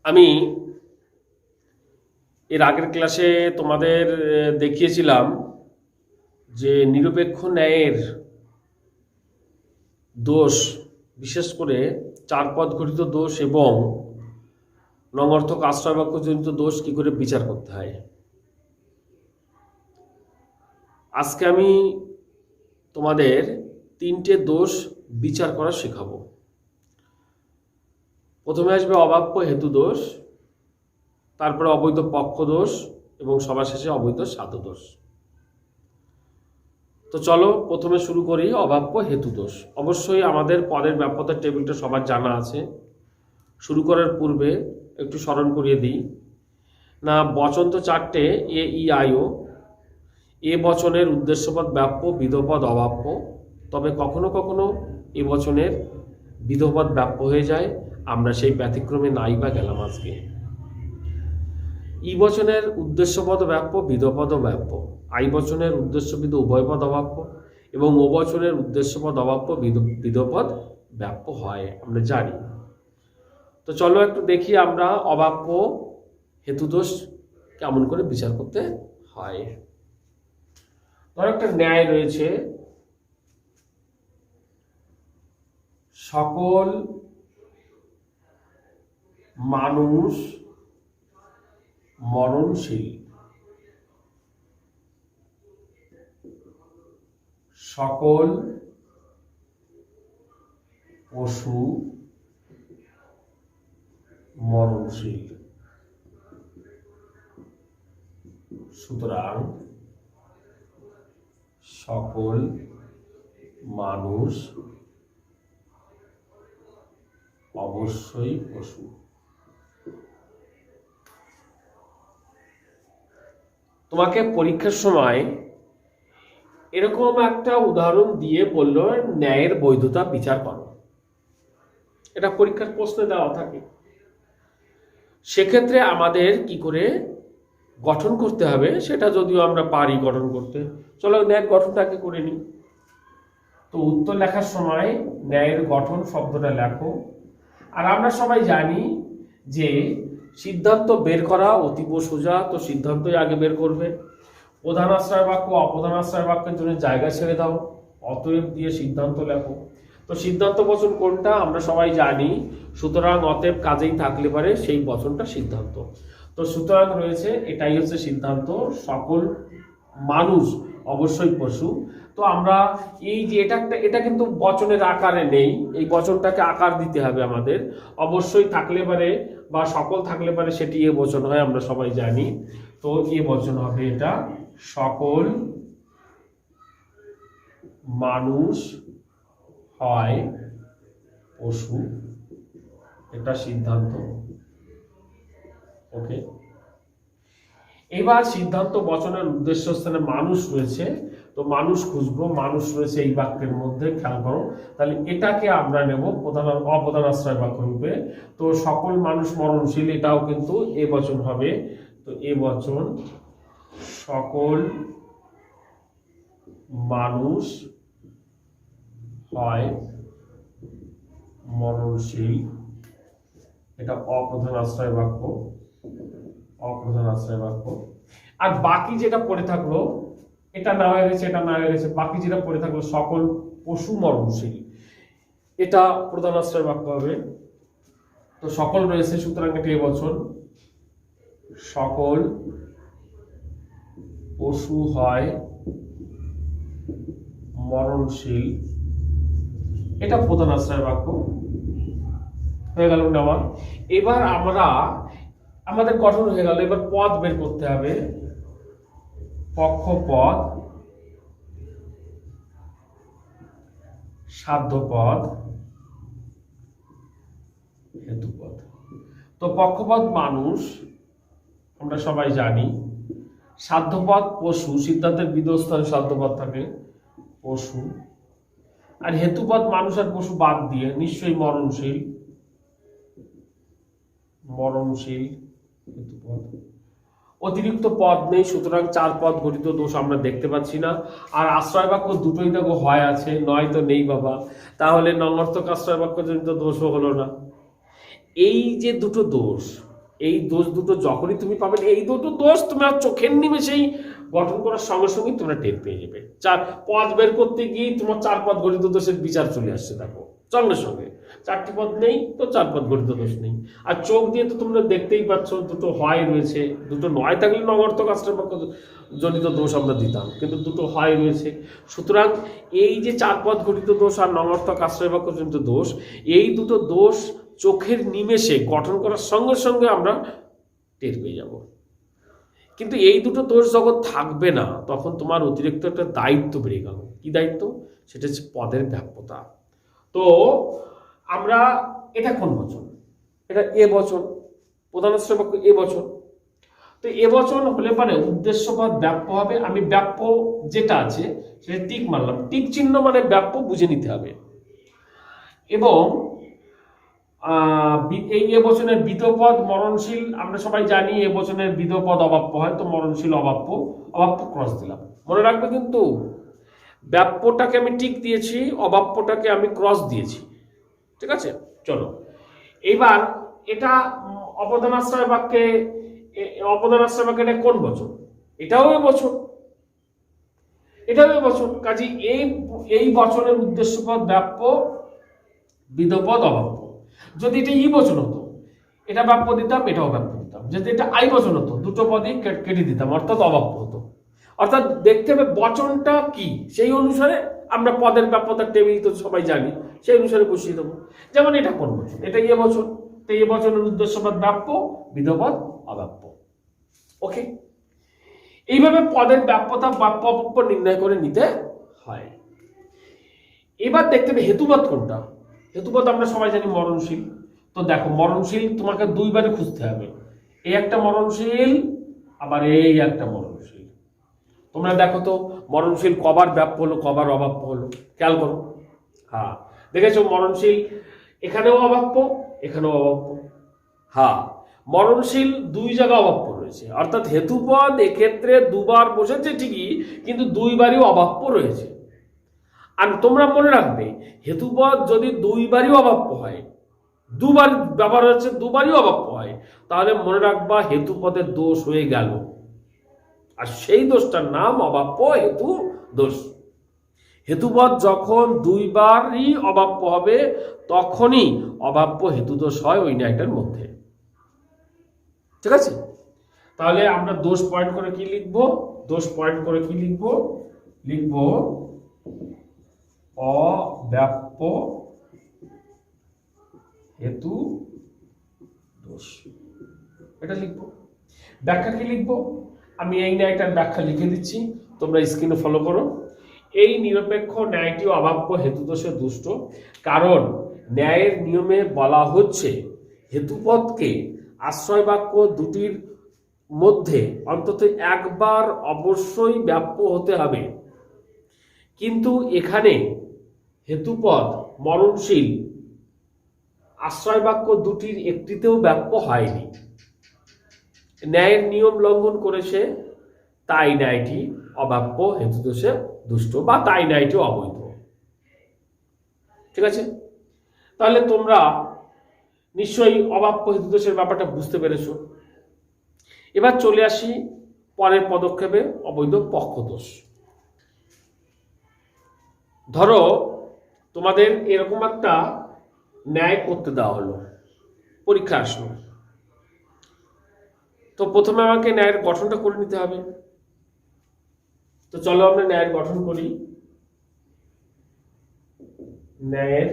আমি এর আগের ক্লাসে তোমাদের দেখিয়েছিলাম যে নিরপেক্ষ ন্যায়ের দোষ, বিশেষ করে চারপদ ঘটিত দোষ এবং নঙর্থক আশ্রয়বাক্যজনিত দোষ কি করে বিচার করতে হয়। আজকে আমি তোমাদের তিনটে দোষ বিচার করা শেখাবো। প্রথমে আসবে অবাপ্য হেতু দোষ, তারপরে অবৈধ পক্ষ দোষ এবং সবার শেষে অবৈধ সাধ্য দোষ। তো চলো প্রথমে শুরু করি অবাপ্য হেতু দোষ। অবশ্যই আমাদের পদের ব্যাপ্যতার টেবিলটা সবার জানা আছে। শুরু করার পূর্বে একটু স্মরণ করিয়ে দিই না, বচন তো চারটে, এ ই আই ও। এ বচনের উদ্দেশ্যপদ ব্যাপ্য, বিধপদ অবাপ্য। তবে কখনো কখনো এ বচনের বিধপদ ব্যাপ্য হয়ে যায়, আমরা সেই ব্যতিক্রমে নাই বা গেলাম আজকে। ই বচনের উদ্দেশ্যপদ ব্যাপ্য, বিধপদ ব্যাপ্য। আই বচনের উদ্দেশ্যবিদ উভয়পদ অবাপ্য এবং ও বচনের উদ্দেশ্যপদ অবাপ্য, বিধপদ ব্যাপ্য হয়, আমরা জানি। তো চলো একটু দেখি আমরা অবাপ্য হেতুদোষ কেমন করে বিচার করতে হয়। ধর একটা ন্যায় রয়েছে, সকল মানুষ মরণশীল, সকল পশু মরণশীল। সুতরাং সকল মানুষ অবশ্যই পশু। তোমাকে পরীক্ষার সময় এরকম একটা উদাহরণ দিয়ে বলল ন্যায়ের বৈধতা বিচার করো, এটা পরীক্ষার প্রশ্নে দেওয়া থাকে। সেক্ষেত্রে আমাদের কি করে গঠন করতে হবে সেটা যদিও আমরা পারি গঠন করতে, চলো ন্যায়ের গঠনটাকে করে নিই। তো উত্তর লেখার সময় ন্যায়ের গঠন শব্দটা লেখো। আর আমরা সবাই জানি যে সিদ্ধান্ত বের করা অতীব সোজা, তো সিদ্ধান্তই আগে বের করবে। প্রধান আশ্রয় বাক্য অপ্রধান আশ্রয় বাক্যের জন্য জায়গা ছেড়ে দাও, অতএব দিয়ে সিদ্ধান্ত লেখো। তো সিদ্ধান্ত বচন কোনটা আমরা সবাই জানি, সুতরাং অতএব কাজেই থাকলে পারে সেই বচনটা সিদ্ধান্ত। তো সুতরাং রয়েছে, এটাই হচ্ছে সিদ্ধান্ত, সকল মানুষ অবশ্যই পশু। তো আমরা এই যে এটা কিন্তু বচনের আকারে নেই, এই বচনটাকে আকার দিতে হবে আমাদের। অবশ্যই থাকলে পারে বা সকল থাকলে পারে সেটি এ বচন হয়, আমরা সবাই জানি। তো এ বচন হবে এটা, সকল মানুষ হয় পশু, এটা সিদ্ধান্ত। ওকে, এবার সিদ্ধান্ত বচনের উদ্দেশ্য স্থানে মানুষ রয়েছে, তো মানুষ খুঁজবো, মানুষ রয়েছে এই বাক্যের মধ্যে, খেয়াল করো। তাহলে এটাকে আমরা নেব প্রধান অপ্রধান আশ্রয় বাক্য রূপে। তো সকল মানুষ মরণশীল, এটাও কিন্তু এ বচন হবে। তো এ বচন, সকল মানুষ হয় মরণশীল, এটা অপ্রধান আশ্রয় বাক্য, অপ্রধান আশ্রয় বাক্য। আর বাকি যেটা পড়ে থাকলো, এটা না হয়ে গেছে, এটা না হয়ে গেছে, বাকি যেটা পড়ে থাকলো সকল পশু মরণশীল, এটা প্রধান আশ্রয় বাক্য হবে। তো সকল রয়েছে, সুতরাং এটা এই বচন, সকল পশু হয় মরণশীল, এটা প্রধান আশ্রয় বাক্য হয়ে গেল নেওয়া। এবার আমরা আমাদের গঠন হয়ে গেল, এবার পদ বের করতে হবে। পক্ষপদ, সাধ্যপদ, হেতুপদ। তো পক্ষপদ মানুষ, আমরা সবাই জানি। সাধ্যপদ পশু, সিদ্ধান্তের বিধস্থানে সাধ্যপদ থাকে পশু। আর হেতুপদ মানুষ আর পশু বাদ দিয়ে নিশ্চয়ই মরণশীল, মরণশীল হেতুপদ। অতিরিক্ত পদ নেই, সুতরাং চার পদ গঠিত দোষ আমরা দেখতে পাচ্ছি না। আর আশ্রয় বাক্য দুটোই দেখো হয় আছে, নয় তো নেই বাবা, তাহলে নঙর্থক আশ্রয় বাক্য জনিত দোষও হলো না। এই যে দুটো দোষ, এই দোষ দুটো যখনই তুমি পাবে, এই দুটো দোষ তোমার চোখের নিমেষেই গঠন করার সঙ্গে সঙ্গে তোমরা টের পেয়ে যাবে। পদ বের করতে গিয়ে তোমার 4 পদ গঠিত দোষের বিচার চলে আসছে, দেখো সঙ্গে সঙ্গে 4টি পদ নেই তো 4 পদ গঠিত দোষ নেই। আর চোখ দিয়ে তো তোমরা দেখতেই পাচ্ছ দুটো হয় রয়েছে, দুটো নয় থাকলে নগর্থক আশ্রয়বাক্য জনিত দোষ আমরা দিতাম, কিন্তু দুটো হয় রয়েছে। সুতরাং এই যে 4 পদ গঠিত দোষ আর নগর্থক আশ্রয়বাক্য জনিত দোষ, এই দুটো দোষ চোখের নিমেষে গঠন করার সঙ্গে সঙ্গে আমরা টের পেয়ে যাব। কিন্তু এই দুটো দোষ যখন থাকবে না, তখন তোমার অতিরিক্ত একটা দায়িত্ব বেড়ে গেল। কি দায়িত্ব? সেটা হচ্ছে পদের ব্যাপ্যতা। তো আমরা, এটা কোন বচন? এটা এ বচন, প্রধান আশ্রয়বাক্য এ বচন। তো এ বচন হলে পারে উদ্দেশ্য পদ ব্যাপ্য হবে। আমি ব্যাপ্য যেটা আছে সেটা টিক মারলাম, টিক চিহ্ন মানে ব্যাপ্য বুঝে নিতে হবে। এবং এই এ বচনের বিধপদ মরণশীল, আমরা সবাই জানি এ বচনের বিধপদ অবাপ্য হয়, তো মরণশীল অবাপ্য, অবাপ্য ক্রস দিলাম। মনে রাখবে কিন্তু ব্যাপ্যটাকে আমি টিক দিয়েছি, অবাপ্যটাকে আমি ক্রস দিয়েছি, ঠিক আছে? চলো এইবার এটা অপদানাশ্রয় বাক্যে, অপদানাশ্রয় বাক্যে এটা কোন বচন? এটাও এ বচন, এটাও এ বচন। কাজে এই বচনের উদ্দেশ্যপদ ব্যাপ্য, বিধপদ অবাপ্য। যদি এটা ই বচন হতো, এটা ব্যাপ্য দিতাম, এটাও ব্যাপ্য দিতাম। যদি এটা আই বচন হতো, দুটো পদই কেটে দিতাম, অর্থাৎ অবাপ্য হতো। অর্থাৎ দেখতে হবে বচনটা কি, সেই অনুসারে আমরা পদের ব্যাপ্যতার টেবিল তো সবাই জানি, সেই অনুসারে বসিয়ে দেবো। যেমন এটা কোন বচন? এটা এ বচন, তো এ বচনের উদ্দেশ্যপদ ব্যাপ্য, বিধপদ অব্যাপ্য। ওকে, এইভাবে পদের ব্যাপ্যতা বাপ্য অব্যাপ্য নির্ণয় করে নিতে হয়। এবার দেখতে হবে হেতুপদ কোনটা। হেতুপদ আমরা সবাই জানি মরণশীল। তো দেখো মরণশীল তোমাকে দুইবারে খুঁজতে হবে, এই একটা মরণশীল, আবার এই একটা মরণশীল। তোমরা দেখো তো মরণশীল কবার ব্যাপ্য হলো, কবার অবাপ্য হলো, খেয়াল করো। হ্যাঁ, দেখেছো মরণশীল এখানেও অবাপ্য, এখানেও অবাপ্য। হ্যাঁ, মরণশীল দুই জায়গায় অবাপ্য রয়েছে, অর্থাৎ হেতুপদ এক্ষেত্রে দুবার বসেছে ঠিকই, কিন্তু দুইবারই অবাপ্য রয়েছে। আর তোমরা মনে রাখবে হেতুপদ যদি দুইবারই অবাপ্য হয়, দুবার ব্যবহার হচ্ছে, দুবারই অবাপ্য হয়, তাহলে মনে রাখবা হেতুপদের দোষ হয়ে গেল, আর সেই দোষটার নাম অবাপ্য হেতু দোষ। হেতুপদ যখন দুইবারই অবাপ্য হবে, তখনই অবাপ্য হেতু দোষ হয় ওই ন্যায়টার মধ্যে, ঠিক আছে? তাহলে আমরা দোষ পয়েন্ট করে কি লিখবো? দোষ পয়েন্ট করে কি লিখবো? লিখবো অব্যাপ্য হেতু দোষ, এটা লিখবো। ব্যাখ্যা কি লিখবো? আমি এই ন্যায়টার ব্যাখ্যা লিখে দিচ্ছি, তোমরা স্ক্রিনে ফলো করো। এই নিরপেক্ষ ন্যায়টি অবাপ্য হেতু দোষে দুষ্ট, কারণ ন্যায়ের নিয়মে বলা হচ্ছে হেতুপদকে আশ্রয় বাক্য দুটির মধ্যে অন্তত একবার অবশ্যই ব্যাপ্য হতে হবে, কিন্তু এখানে হেতুপদ মরণশীল আশ্রয় বাক্য দুটির একটিতেও ব্যাপ্য হয়নি। ন্যায়ের নিয়ম লঙ্ঘন করেছে, তাই ন্যায়টি অব্যাপ্য হেতু দোষে দুষ্ট, বা তাই ন্যায়টি অবৈধ, ঠিক আছে? তাহলে তোমরা নিশ্চয়ই অব্যাপ্য হেতু দোষের ব্যাপারটা বুঝতে পেরেছো। এবার চলে আসি পরের পদক্ষেপে, অবৈধ পক্ষ দোষ। ধরো তোমাদের এরকম একটা ন্যায় করতে দেওয়া হলো, পরীক্ষা আসলো, তো প্রথমে আমাকে ন্যায়ের গঠনটা করে নিতে হবে। তো চলো আমরা ন্যায়ের গঠন করি। ন্যায়ের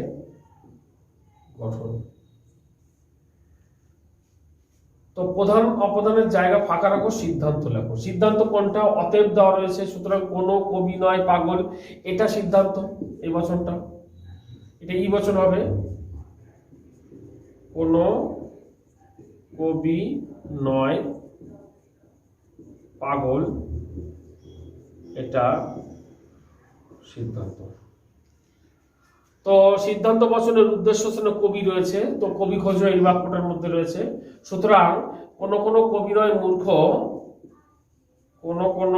গঠন, তো প্রধান অপদানের জায়গা ফাঁকা রাখো, সিদ্ধান্ত লেখো। সিদ্ধান্ত কোনটা? অতএব দেওয়া রয়েছে, সুতরাং কোনো কবি নয় পাগল, এটা সিদ্ধান্ত। এই বচনটা, এটা ই বচন হবে, কোনো কবি নয় পাগল, এটা সিদ্ধান্ত। তো সিদ্ধান্ত বচনের উদ্দেশ্য ছিল কবি রয়েছে, তো কবি খোঁজ এই বাক্যটার মধ্যে রয়েছে। সুতরাং কোন কোন কবি নয় মূর্খ, কোন কোন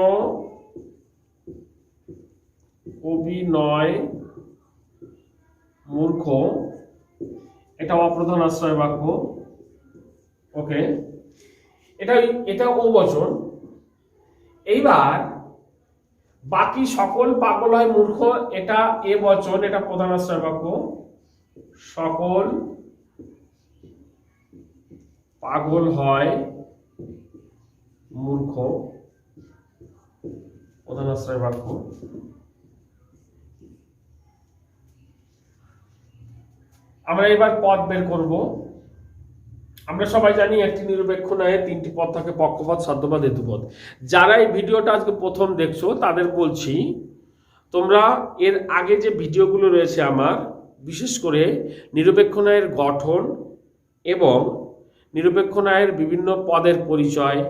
কবি নয় মূর্খ, এটা অপ্রধান আশ্রয় বাক্য। ওকে, এটা ও বচন। এইবার বাকি সকল পাগল হয় মূর্খ, এটা এ বচন, এটা প্রধান আশ্রয় বাক্য। সকল পাগল হয় মূর্খ, প্রধান আশ্রয় বাক্য। আমরা এবার পদ বের করব। আমরা সবাই জানি একটি নিরপেক্ষ ন্যায়ে তিনটি পদ থাকে, পক্ষপদ, সাধ্যপদ, হেতুপদ। যারা এই ভিডিওটা আজকে প্রথম দেখছো তাদের বলছি, তোমরা এর আগে যে ভিডিওগুলো রয়েছে আমার, বিশেষ করে নিরপেক্ষ ন্যায়ের গঠন এবং নিরপেক্ষ ন্যায়ের বিভিন্ন পদের পরিচয়,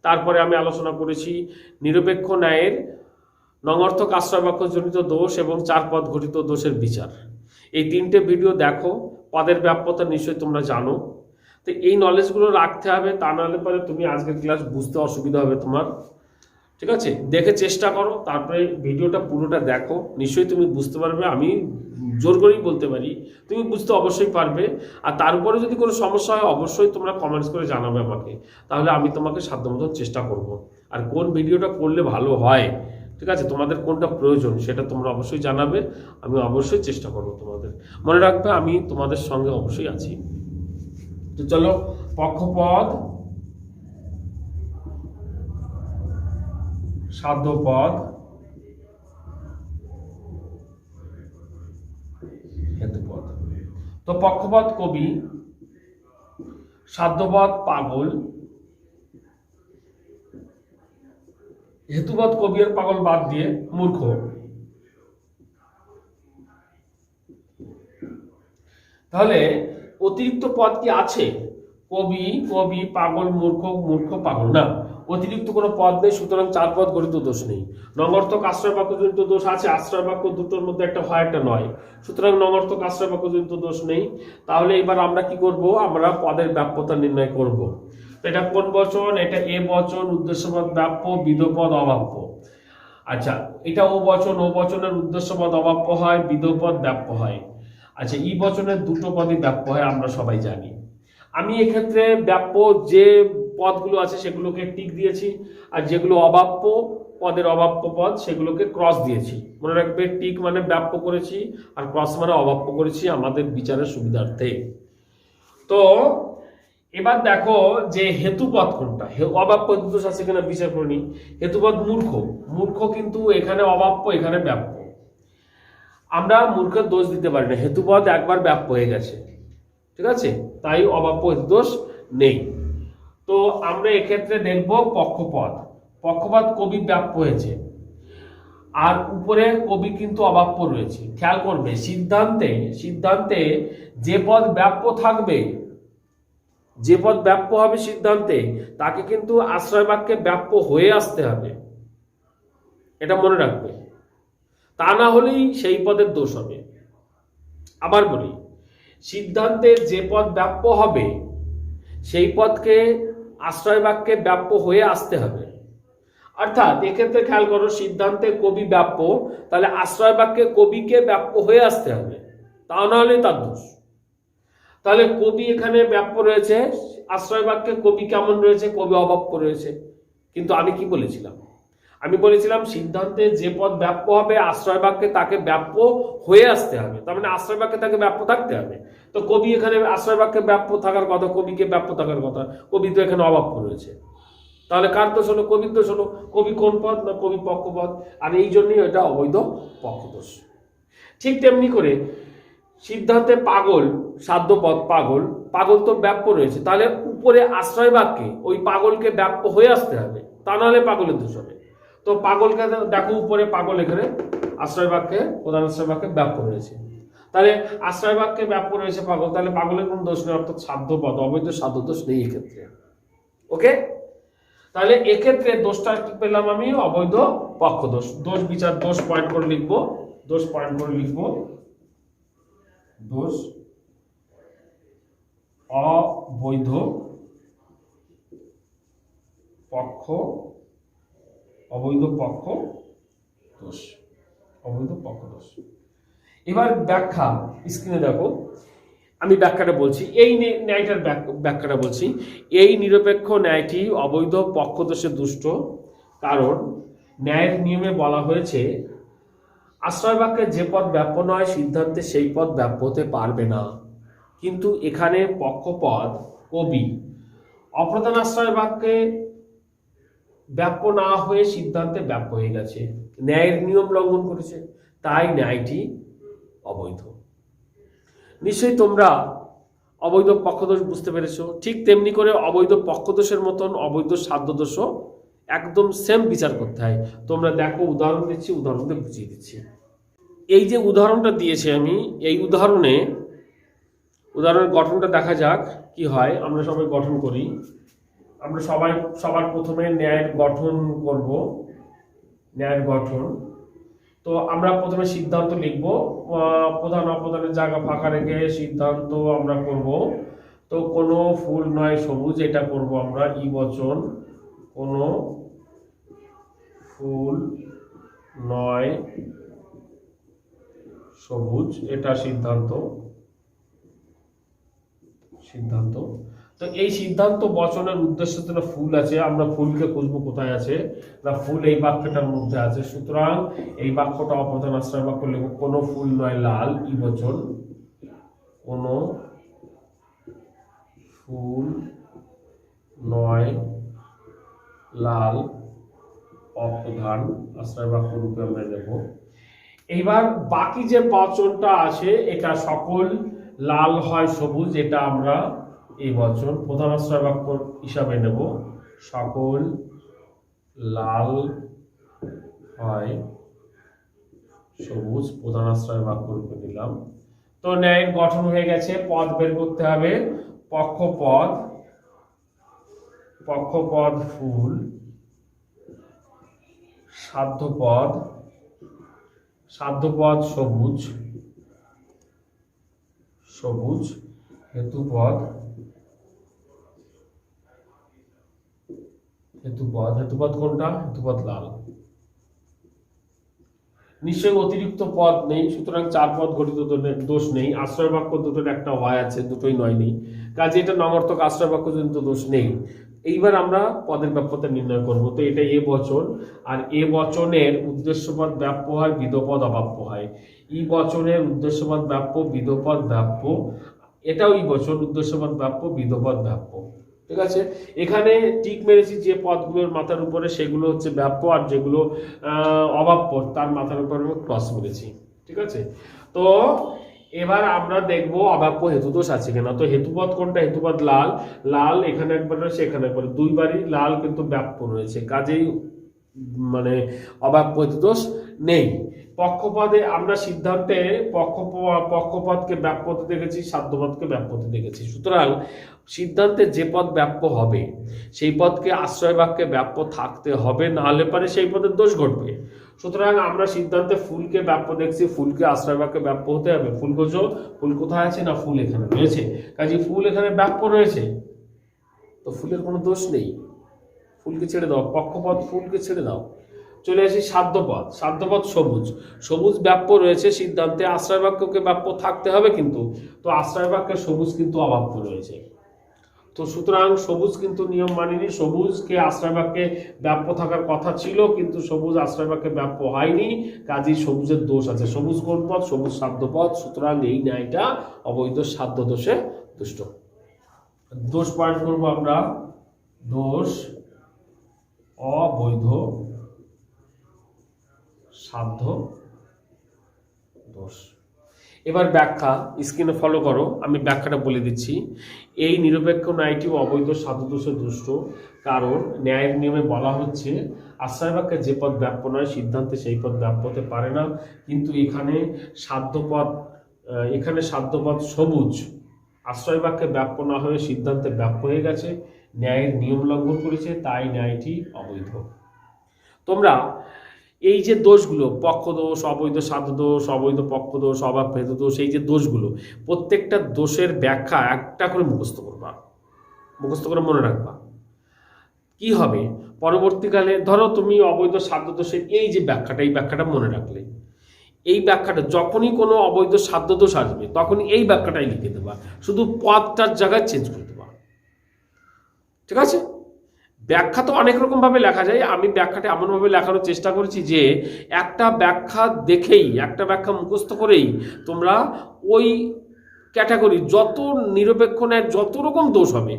তারপরে আমি আলোচনা করেছি নিরপেক্ষ ন্যায়ের নঙর্থক আশ্রয় বাক্যজনিত দোষ এবং চার পদ ঘটিত দোষের বিচার। এই তিনটে ভিডিও দেখো, পদের ব্যাপ্যতা নিশ্চয়ই তোমরা জানো। তো এই নলেজগুলো রাখতে হবে, তা নাহলে পরে তুমি আজকের ক্লাস বুঝতে অসুবিধা হবে তোমার। ঠিক আছে, দেখে চেষ্টা করো, তারপরে ভিডিওটা পুরোটা দেখো, নিশ্চয়ই তুমি বুঝতে পারবে। আমি জোর করেই বলতে পারি তুমি বুঝতে অবশ্যই পারবে। আর তার উপরে যদি কোনো সমস্যা হয় অবশ্যই তোমরা কমেন্টস করে জানাবে আমাকে, তাহলে আমি তোমাকে সাধ্যমতো চেষ্টা করব। আর কোন ভিডিওটা করলে ভালো হয়, ঠিক আছে, তোমাদের কোনটা প্রয়োজন সেটা তোমরা অবশ্যই জানাবে, আমি অবশ্যই চেষ্টা করব তোমাদের। মনে রাখবে আমি তোমাদের সঙ্গে অবশ্যই আছি। তো চলো, পক্ষপদ, সাধ্যপদ, হেতুপদ। তো পক্ষপদ কবি, সাধ্যপদ পাগল, হেতুপদ কবি আর পাগল বাদ দিয়ে মূর্খ। তাহলে অতিরিক্ত পদ কি আছে? কবি, কবি, পাগল, মূর্খ, মূর্খ, পাগল, না, অতিরিক্ত কোনো পদ নেই। সুতরাং চার পদ গঠিত দোষ নেই। নঙর্থক আশ্রয় বাক্যজনিত দোষ আছে, আশ্রয় বাক্য দুটোর মধ্যে একটা হয় একটা নয়, সুতরাং নঙর্থক আশ্রয় বাক্যজনিত দোষ নেই। তাহলে এবার আমরা কি করব? আমরা পদের ব্যাপ্যতা নির্ণয় করব। এটা কোন বচন? এটা এ বচন, উদ্দেশ্যপদ ব্যাপ্য, বিধপদ অব্যাপ্য। আচ্ছা, এটা ও বচন, ও বচনের উদ্দেশ্যপদ অব্যাপ্য হয়, বিধপদ ব্যাপ্য হয়। আচ্ছা, ই বচনের দুটো পদই ব্যাপ্য হয়, আমরা সবাই জানি। আমি এক্ষেত্রে ব্যাপ্য যে পদগুলো আছে সেগুলোকে টিক দিয়েছি, আর যেগুলো অব্যাপ্য পদের অব্যাপ্য পদ সেগুলোকে ক্রস দিয়েছি। মনে রাখবে, টিক মানে ব্যাপ্য করেছি আর ক্রস মানে অব্যাপ্য করেছি আমাদের বিচারের সুবিধার্থে। তো এবার দেখো যে হেতুপদ কোনটা, অব্যাপ্য দোষ আছে কিনা বিচার করে নি। হেতুপদ মূর্খ, মূর্খ কিন্তু এখানে অব্যাপ্য, এখানে ব্যাপ্য। আমরা মূর্খের দোষ দিতে পারি না, হেতুপদ একবার ব্যাপ্য হয়ে গেছে, ঠিক আছে, তাই অব্যাপ্য দোষ নেই। তো আমরা এক্ষেত্রে দেখব পক্ষপদ। পক্ষপদ কবি ব্যাপ্য হয়েছে, আর উপরে কবি কিন্তু অব্যাপ্য রয়েছে। খেয়াল করবে, সিদ্ধান্তে সিদ্ধান্তে যে পদ ব্যাপ্য থাকবে, যে পদ ব্যাপ্য হবে সিদ্ধান্তে, তাকে কিন্তু আশ্রয় বাক্যে ব্যাপ্য হয়ে আসতে হবে, এটা মনে রাখবে। তা না হলেই সেই পদের দোষ হবে। আবার বলি, সিদ্ধান্তে যে পদ ব্যাপ্য হবে সেই পদকে আশ্রয় বাক্যে ব্যাপ্য হয়ে আসতে হবে। অর্থাৎ এক্ষেত্রে খেয়াল করো, সিদ্ধান্তে কবি ব্যাপ্য, তাহলে আশ্রয় বাক্যে কবিকে ব্যাপ্য হয়ে আসতে হবে, তা না হলে তার দোষ। তাহলে কবি এখানে ব্যাপ্য রয়েছে, আশ্রয় বাক্যে কবি কেমন রয়েছে? কবি অব্যাপ্য রয়েছে। কিন্তু আমি কি বলেছিলাম? আমি বলেছিলাম সিদ্ধান্তে যে পদ ব্যাপ্য হবে আশ্রয় বাক্যে তাকে ব্যাপ্য হয়ে আসতে হবে, তার মানে আশ্রয় বাক্যে তাকে ব্যাপ্য থাকতে হবে। তো কবি এখানে আশ্রয় বাক্যে ব্যাপ্য থাকার কথা, কবিকে ব্যাপ্য থাকার কথা, কবি তো এখানে অব্যাপ্য রয়েছে। তাহলে কার দোষ হলো? কবির দোষ হলো। কবি কোন পদ? না, কবি পক্ষপদ, আর এই জন্যই এটা অবৈধ পক্ষদোষ। ঠিক তেমনি করে সিদ্ধান্তে পাগল, সাধ্যপদ পাগল, পাগল তো ব্যাপ্য রয়েছে, তাহলে উপরে আশ্রয় বাক্যে ওই পাগলকে ব্যাপ্য হয়ে আসতে হবে, তা নাহলে পাগলের দোষ হবে। তো পাগলকে দেখো, উপরে পাগল এখানে আশ্রয় বাক্যে, প্রধান আশ্রয় বাক্যে ব্যাপ্য রয়েছে, তাহলে আশ্রয় বাক্যে ব্যাপ্য রয়েছে পাগল, তাহলে পাগলের কোন দোষ নেই, অর্থাৎ সাধ্যপদ, অবৈধ সাধ্য দোষ নেই এক্ষেত্রে। ওকে, তাহলে এক্ষেত্রে দোষটা কি পেলাম আমি? অবৈধ পক্ষদোষ। দোষ বিচার, দোষ পয়েন্ট করে লিখবো, দোষ পয়েন্ট করে লিখবো, দোষ অবৈধ পক্ষ, অবৈধ পক্ষ দোষ, অবৈধ পক্ষ দোষ। এবার ব্যাখ্যা স্ক্রিনে দেখো। আমি ব্যাখ্যাটা বলছি, এই ন্যায়টার ব্যাখ্যাটা বলছি। এই নিরপেক্ষ ন্যায়টি অবৈধ পক্ষদোষে দুষ্ট, কারণ ন্যায়ের নিয়মে বলা হয়েছে আশ্রয় বাক্যে যে পদ ব্যাপ্য নয় সিদ্ধান্তে সেই পদ ব্যাপ্য হতে পারবে না। কিন্তু এখানে পক্ষপদ কবি অপ্রধান আশ্রয় বাক্যে ব্যাপ্য না হয়ে সিদ্ধান্তে ব্যাপ্য হয়ে গেছে, ন্যায়ের নিয়ম লঙ্ঘন করেছে, তাই ন্যায়টি অবৈধ। নিশ্চয়ই তোমরা অবৈধ পক্ষদোষ বুঝতে পেরেছো। ঠিক তেমনি করে অবৈধ পক্ষদোষের মতন অবৈধ সাধ্যদোষও একদম সেম বিচার করতে হয়। তোমরা দেখো, উদাহরণ দিচ্ছি, উদাহরণটা বুঝিয়ে দিচ্ছি। এই যে উদাহরণটা দিয়েছি আমি, এই উদাহরণের গঠনটা দেখা যাক কি হয়। আমরা সবাই গঠন করি। আমরা সবার প্রথমে ন্যায়ের গঠন করব। ন্যায়ের গঠন, তো আমরা প্রথমে সিদ্ধান্ত লিখব, প্রধান অপ্রধানের জায়গা ফাঁকা রেখে সিদ্ধান্ত আমরা করব। তো কোনো ফুল নয় সবুজ, এটা করব আমরা ই বচন, কোনো ফুল নয় সবুজ, এটা সিদ্ধান্ত। তো এই সিদ্ধান্ত বচনের উদ্দেশ্য তো ফুল আছে, আমরা ফুলকে খুঁজবো কোথায় আছে, না ফুল এই বাক্যটার মধ্যে আছে। সুতরাং এই বাক্যটা অপ্রধান আশ্রয় বাক্য লিখব, কোনো ফুল নয় লাল, ই বচন, কোনো ফুল নয় লাল অপ্রধান আশ্রয় বাক্য রূপে আমরা নেব। এইবার বাকি যে বচনটা আছে, এটা সকল লাল হয় সবুজ, এটা আমরা এই বচন প্রধান আশ্রয় বাক্য হিসাবে নেব। সকল লাল হয় সবুজ প্রধান আশ্রয় বাক্য রূপে নিলাম। তো ন্যায়ের গঠন হয়ে গেছে। পদ বের করতে হবে। পক্ষপদ ফুল, সাধ্যপদ সবুজ, হেতুপদ কোনটা? হেতুপদ লাল। নিশ্চয়ই অতিরিক্ত পদ নেই, সুতরাং 4 পদ ঘটিত দোষ নেই। আশ্রয় বাক্য দুটোর একটা হয় আছে, দুটোই নয় নেই, কাজে এটা নমর্থক আশ্রয় বাক্য জনিত দোষ নেই। এইবার আমরা পদের ব্যাপ্যতা নির্ণয় করব। তো এটা এ বচন, আর এ বচনের উদ্দেশ্যপদ ব্যাপ্য হয়, বিধপদ অব্যাপ্য হয়। ই বচনের উদ্দেশ্যপদ ব্যাপ্য, বিধপদ ব্যাপ্য, এটাও ই বচন, উদ্দেশ্যপদ ব্যাপ্য, বিধপদ ব্যাপ্য। ঠিক আছে, এখানে টিক মেরেছি যে পদগুলোর মাথার উপরে, সেগুলো হচ্ছে ব্যাপ্য, আর যেগুলো অব্যাপ্য তার মাথার উপরে ক্রস মেরেছি। ঠিক আছে, তো এবার আমরা দেখব অব্যাপ্য হেতুদোষ আছে কিনা। তো হেতুপদ কোনটা? হেতুপদ লাল এখানে একবার রয়েছে, এখানে একবার, দুইবারই লাল কিন্তু ব্যাপ্য রয়েছে, কাজেই মানে অব্যাপ্য হেতুদোষ নেই। পক্ষপদে আমরা সিদ্ধান্তে পক্ষপদকে ব্যাপ্যতে দেখেছি, সাধ্যপদকে ব্যাপ্যতে দেখেছি। সুতরাং সিদ্ধান্তে যে পদ ব্যাপ্য হবে সেই পদকে আশ্রয় বাক্যে ব্যাপ্য থাকতে হবে, না হলে পারে সেই পদের দোষ ঘটবে। সুতরাং আমরা সিদ্ধান্তে ফুলকে ব্যাপ্য দেখছি, ফুলকে আশ্রয় বাক্যে ব্যাপ্য হতে হবে। ফুল খোঁজো, ফুল কোথায় আছে? না ফুল এখানে রয়েছে, কাজে ফুল এখানে ব্যাপ্য রয়েছে, তো ফুলের কোনো দোষ নেই, ফুলকে ছেড়ে দাও। পক্ষপদ ফুলকে ছেড়ে দাও। চলে আসি সাধ্যপদ সবুজ ব্যাপ্য রয়েছে সিদ্ধান্তে, আশ্রয় বাক্যকে ব্যাপ্য থাকতে হবে কিন্তু, তো আশ্রয় বাক্যে সবুজ কিন্তু অব্যাপ্য রয়েছে। তো সুতরাং সবুজ কিন্তু নিয়ম মানেনি, সবুজকে আশ্রয় বাক্যে ব্যাপ্য থাকার কথা ছিল, কিন্তু সবুজ আশ্রয় বাক্যে ব্যাপ্য হয়নি, কাজেই সবুজের দোষ আছে। সবুজ কোন পদ? সবুজ সাধ্যপদ। সুতরাং এই ন্যায়টা অবৈধ সাধ্য দোষে দুষ্ট। দোষ পয়েন্ট করবো আমরা, দোষ অবৈধ সাধ্য দোষ। এবার ব্যাখ্যা, স্ক্রিনে ফলো করো, আমি ব্যাখ্যাটা বলে দিচ্ছি। এই নিরপেক্ষ ন্যায়টি অবৈধ সাধ্য দোষে দুষ্ট, কারণ ন্যায়ের নিয়মে বলা হচ্ছে আশ্রয় বাক্যে যে পদ ব্যাপ্য নয় সিদ্ধান্তে সেই পদ ব্যাপ্য হতে পারে না। কিন্তু এখানে সাধ্যপদ সবুজ আশ্রয় বাক্যে ব্যাপ্য না হয়ে সিদ্ধান্তে ব্যাপ্য হয়ে গেছে, ন্যায়ের নিয়ম লঙ্ঘন করেছে, তাই ন্যায়টি অবৈধ। তোমরা এই যে দোষগুলো, পক্ষদোষ, অবৈধ সাধ্য দোষ, অবৈধ পক্ষদোষ, অব্যাপ্য হেতু দোষ, এই যে দোষগুলো, প্রত্যেকটা দোষের ব্যাখ্যা একটা করে মুখস্থ করবা, মুখস্থ করে মনে রাখবা। কি হবে পরবর্তীকালে? ধরো তুমি অবৈধ সাধ্য দোষের এই যে ব্যাখ্যাটা, এই ব্যাখ্যাটা মনে রাখলে, এই ব্যাখ্যাটা যখনই কোনো অবৈধ সাধ্যদোষ আসবে তখনই এই ব্যাখ্যাটাই লিখে দেবা, শুধু পদটার জায়গায় চেঞ্জ করে দেবা। ঠিক আছে? ব্যাখ্যা তো অনেক রকমভাবে লেখা যায়, আমি ব্যাখ্যাটা এমনভাবে লেখানোর চেষ্টা করেছি যে একটা ব্যাখ্যা দেখেই, একটা ব্যাখ্যা মুখস্থ করেই তোমরা ওই ক্যাটাগরি যত নিরপেক্ষ ন্যায়ের যত রকম দোষ হবে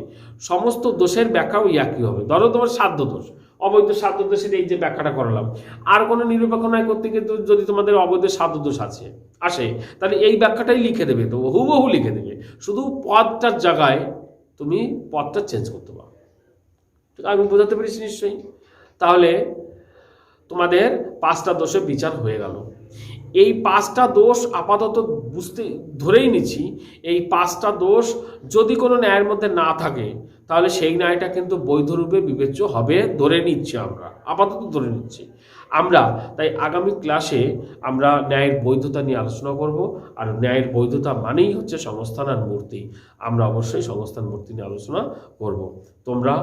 সমস্ত দোষের ব্যাখ্যাও একই হবে। ধরো তোমার সাধ্য দোষ, অবৈধ সাধ্য দোষের এই যে ব্যাখ্যাটা করালাম, আর কোনো নিরপেক্ষ ন্যায় করতে কিন্তু যদি তোমাদের অবৈধ সাধ্য দোষ আসে তাহলে এই ব্যাখ্যাটাই লিখে দেবে, তো হুবহু লিখে দেবে, শুধু পদটার জায়গায় তুমি পদটা চেঞ্জ করতে পারো। আমি বোঝাতে পেরেছি নিশ্চয়ই? তাহলে তোমাদের 5টা দোষের বিচার হয়ে গেল। এই 5টা দোষ আপাতত ধরেই নিচ্ছি, এই 5টা দোষ যদি কোনো ন্যায়ের মধ্যে না থাকে তাহলে সেই ন্যায়টা কিন্তু বৈধরূপে বিবেচ্য হবে, ধরে নিচ্ছি, আমরা আপাতত ধরে নিচ্ছি আমরা। তাই আগামী ক্লাসে আমরা ন্যায়ের বৈধতা নিয়ে আলোচনা করব, আর ন্যায়ের বৈধতা মানেই হচ্ছে সংস্থান আর মূর্তি। আমরা অবশ্যই সংস্থান মূর্তি নিয়ে আলোচনা করব। তোমরা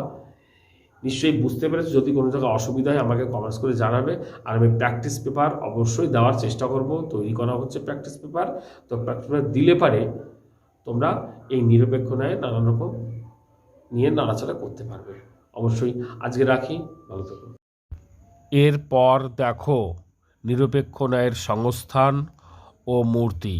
নিশ্চয়ই বুঝতে পেরেছো। যদি কোনো জায়গায় অসুবিধা হয় আমাকে কমেন্টস করে জানাবে, আর আমি প্র্যাকটিস পেপার অবশ্যই দেওয়ার চেষ্টা করব, তৈরি করা হচ্ছে প্র্যাকটিস পেপার। তো প্র্যাকটিস পেপার দিলে পারে তোমরা এই নিরপেক্ষ ন্যায় নানান রকম নিয়ে নাড়াচাড়া করতে পারবে। অবশ্যই আজকে রাখি, ভালো থাকুন। এরপর দেখো নিরপেক্ষ ন্যায়ের সংস্থান ও মূর্তি।